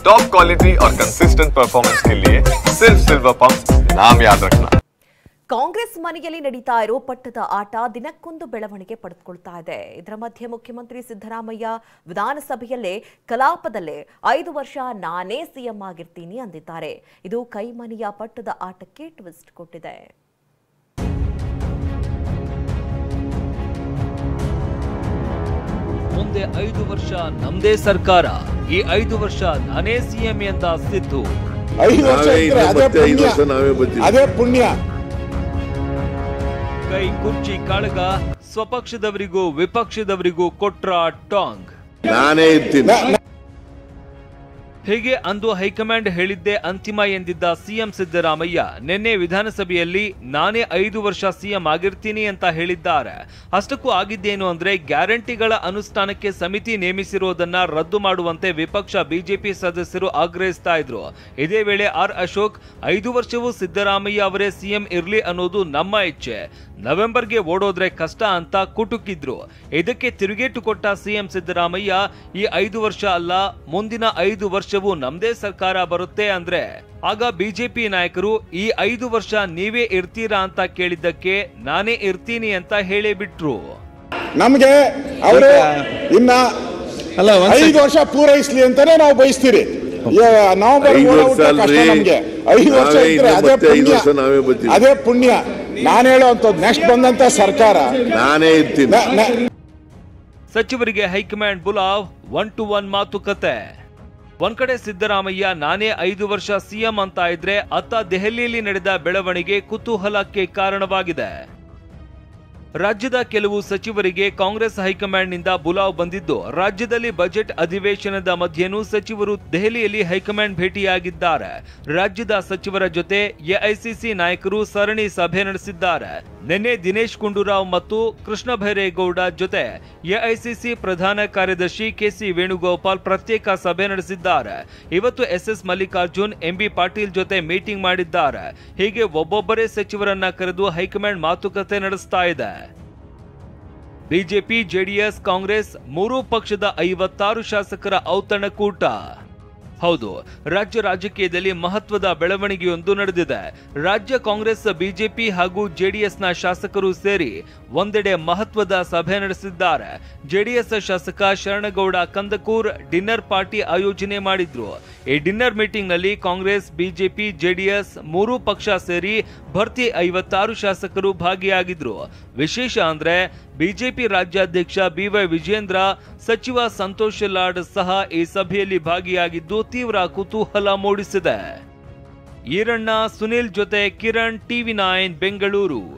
Top quality और consistent performance के लिए सिर्फ सिल्वर पंप नाम याद रखना। ಕಾಂಗ್ರೆಸ್ ಮನೆಯಲ್ಲಿ ನಡೀತಾ ಇರೋ ಪಟ್ಟದ ಆಟ ದಿನಕ್ಕೊಂದು ಬೆಳವಣಿಗೆ ಪಡೆದುಕೊಳ್ತಾ ಇದೆ. ಇದರ ಮಧ್ಯೆ ಮುಖ್ಯಮಂತ್ರಿ ಸಿದ್ದರಾಮಯ್ಯ ವಿಧಾನಸಭೆಯಲ್ಲೇ ಕಲಾಪದಲ್ಲೇ 5 ವರ್ಷ ನಾನೇ ಸಿಎಂ ಆಗಿರ್ತೀನಿ ಅಂದಿದ್ದಾರೆ. ಇದು ಕೈಮನೆಯ ಪಟ್ಟದ ಆಟಕ್ಕೆ ಟ್ವಿಸ್ಟ್ ಕೊಟ್ಟಿದೆ. ಮುಂದೆ 5 ವರ್ಷ ನಮ್ದೇ ಸರ್ಕಾರ, ಈ 5 ವರ್ಷ ನಾನೇ ಸಿಎಂ ಅಂತ ಸಿದ್ದು 5 ವರ್ಷ ಅದೇ ಪುಣ್ಯ. ಕೈ ಕುರ್ಚಿ ಕಾಳಗ, ಸ್ವಪಕ್ಷದವರಿಗೂ ವಿಪಕ್ಷದವರಿಗೂ ಕೊಟ್ರ ಟಾಂಗ್. ನಾನೇ ಇರ್ತೀನಿ. ಹೀಗೆ ಅಂದು ಹೈಕಮಾಂಡ್ ಹೇಳಿದ್ದೇ ಅಂತಿಮ ಎಂದಿದ್ದ ಸಿಎಂ ಸಿದ್ದರಾಮಯ್ಯ ನಿನ್ನೆ ವಿಧಾನಸಭೆಯಲ್ಲಿ ನಾನೇ 5 ವರ್ಷ ಸಿಎಂ ಆಗಿರ್ತೀನಿ ಅಂತ ಹೇಳಿದ್ದಾರೆ. ಅಷ್ಟಕ್ಕೂ ಆಗಿದ್ದೇನು ಅಂದ್ರೆ ಗ್ಯಾರಂಟಿಗಳ ಅನುಷ್ಠಾನಕ್ಕೆ ಸಮಿತಿ ನೇಮಿಸಿರುವುದನ್ನ ರದ್ದು ಮಾಡುವಂತೆ ವಿಪಕ್ಷ ಬಿಜೆಪಿ ಸದಸ್ಯರು ಆಗ್ರಹಿಸ್ತಾ ಇದ್ರು. ಇದೇ ವೇಳೆ ಆರ್ ಅಶೋಕ್ 5 ವರ್ಷವೂ ಸಿದ್ದರಾಮಯ್ಯ ಅವರೇ ಸಿಎಂ ಇರ್ಲಿ ಅನ್ನೋದು ನಮ್ಮ ಇಚ್ಛೆ, ನವೆಂಬರ್ಗೆ ಓಡೋದ್ರೆ ಕಷ್ಟ ಅಂತ ಕುಟುಕಿದ್ರು. ಇದಕ್ಕೆ ತಿರುಗೇಟು ಕೊಟ್ಟ ಸಿಎಂ ಸಿದ್ದರಾಮಯ್ಯ ಈ 5 ವರ್ಷ ಅಲ್ಲ, ಮುಂದಿನ 5 ವರ್ಷವೂ ನಮ್ದೇ ಸರ್ಕಾರ ಬರುತ್ತೆ ಅಂದ್ರೆ ಆಗ ಬಿಜೆಪಿ ನಾಯಕರು ಈ 5 ವರ್ಷ ನೀವೇ ಇರ್ತೀರಾ ಅಂತ ಕೇಳಿದ್ದಕ್ಕೆ ನಾನೇ ಇರ್ತೀನಿ ಅಂತ ಹೇಳೇ ಬಿಟ್ರು. ನಮ್ಗೆ ಅವರು ಇನ್ನ 5 ವರ್ಷ ಪೂರೈಸ್ಲಿ ಅಂತಾನೆ ನಾವು ಬಯಸ್ತೀರಿ. ನವೆಂಬರ್ ನಮ್ಗೆ 5 ವರ್ಷ ಇದ್ರೆ ಅದೇ ಪುಣ್ಯ. ನಾನು ಹೇಳುವಂತದ್ದು ನೆಕ್ಸ್ಟ್ ಬಂದಂತ ಸರ್ಕಾರ ನಾನೇ ಇರ್ತೀನಿ. ಸಚಿವರಿಗೆ ಹೈಕಮಾಂಡ್ ಬುಲಾವ್, 1-to-1 ಮಾತುಕತೆ. ಒಂದ್ ಕಡೆ ಸಿದ್ದರಾಮಯ್ಯ ನಾನೇ 5 ವರ್ಷ ಸಿಎಂ ಅಂತ ಇದ್ರೆ ಅತ್ತ ದೆಹಲಿಯಲ್ಲಿ ನಡೆದ ಬೆಳವಣಿಗೆ ಕುತೂಹಲಕ್ಕೆ ಕಾರಣವಾಗಿದೆ. ರಾಜ್ಯದ ಕೆಲವು ಸಚಿವರಿಗೆ ಕಾಂಗ್ರೆಸ್ ಹೈಕಮಾಂಡ್ ನಿಂದ ಬುಲಾವ್ ಬಂದಿದ್ದು, ರಾಜ್ಯದಲ್ಲಿ ಬಜೆಟ್ ಅಧಿವೇಶನದ ಮಧ್ಯೆನೂ ಸಚಿವರು ದೆಹಲಿಯಲ್ಲಿ ಹೈಕಮಾಂಡ್ ಭೇಟಿಯಾಗಿದ್ದಾರೆ. ರಾಜ್ಯದ ಸಚಿವರ ಜೊತೆ ಎಐಸಿಸಿ ನಾಯಕರು ಸರಣಿ ಸಭೆ ನಡೆಸಿದ್ದಾರೆ. ನಿನ್ನೆ ದಿನೇಶ್ ಗುಂಡೂರಾವ್ ಮತ್ತು ಕೃಷ್ಣ ಬೈರೇಗೌಡ ಜೊತೆ ಎಐಸಿಸಿ ಪ್ರಧಾನ ಕಾರ್ಯದರ್ಶಿ ಕೆಸಿ ವೇಣುಗೋಪಾಲ್ ಪ್ರತ್ಯೇಕ ಸಭೆ ನಡೆಸಿದ್ದಾರೆ. ಇವತ್ತು ಎಸ್ಎಸ್ ಮಲ್ಲಿಕಾರ್ಜುನ್, ಎಂಬಿ ಪಾಟೀಲ್ ಜೊತೆ ಮೀಟಿಂಗ್ ಮಾಡಿದ್ದಾರೆ. ಹೀಗೆ ಒಬ್ಬೊಬ್ಬರೇ ಸಚಿವರನ್ನ ಕರೆದು ಹೈಕಮಾಂಡ್ ಮಾತುಕತೆ ನಡೆಸ್ತಾ ಇದೆ. ಬಿಜೆಪಿ, ಜೆಡಿಎಸ್, ಕಾಂಗ್ರೆಸ್ 3 ಪಕ್ಷದ 56 ಶಾಸಕರ ಔತಣಕೂಟ. ಹೌದು, ರಾಜ್ಯ ರಾಜಕೀಯದಲ್ಲಿ ಮಹತ್ವದ ಬೆಳವಣಿಗೆಯೊಂದು ನಡೆದಿದೆ. ರಾಜ್ಯ ಕಾಂಗ್ರೆಸ್, ಬಿಜೆಪಿ ಹಾಗೂ ಜೆಡಿಎಸ್ನ ಶಾಸಕರು ಸೇರಿ ಒಂದೆಡೆ ಮಹತ್ವದ ಸಭೆ ನಡೆಸಿದ್ದಾರೆ. ಜೆಡಿಎಸ್ ಶಾಸಕ ಶರಣಗೌಡ ಕಂದಕೂರ್ ಡಿನ್ನರ್ ಪಾರ್ಟಿ ಆಯೋಜನೆ ಮಾಡಿದ್ರು. ಈ ಡಿನ್ನರ್ ಮೀಟಿಂಗ್ ನಲ್ಲಿ ಕಾಂಗ್ರೆಸ್, ಬಿಜೆಪಿ, ಜೆಡಿಎಸ್ 3 ಪಕ್ಷ ಸೇರಿ ಭರ್ತಿ 56 ಶಾಸಕರು ಭಾಗಿಯಾಗಿದ್ರು. ವಿಶೇಷ ಅಂದ್ರೆ ಬಿಜೆಪಿ ರಾಜ್ಯಾಧ್ಯಕ್ಷ ಬಿವೈ ವಿಜೇಂದ್ರ, ಸಚಿವ ಸಂತೋಷ್ ಲಾಡ್ ಸಹ ಈ ಸಭೆಯಲ್ಲಿ ಭಾಗಿಯಾಗಿದ್ದು ತೀವ್ರ ಕುತೂಹಲ ಮೂಡಿಸಿದೆ. ಈರಣ್ಣ, ಸುನಿಲ್ ಜೊತೆ ಕಿರಣ್, ಟಿವಿ9 ಬೆಂಗಳೂರು.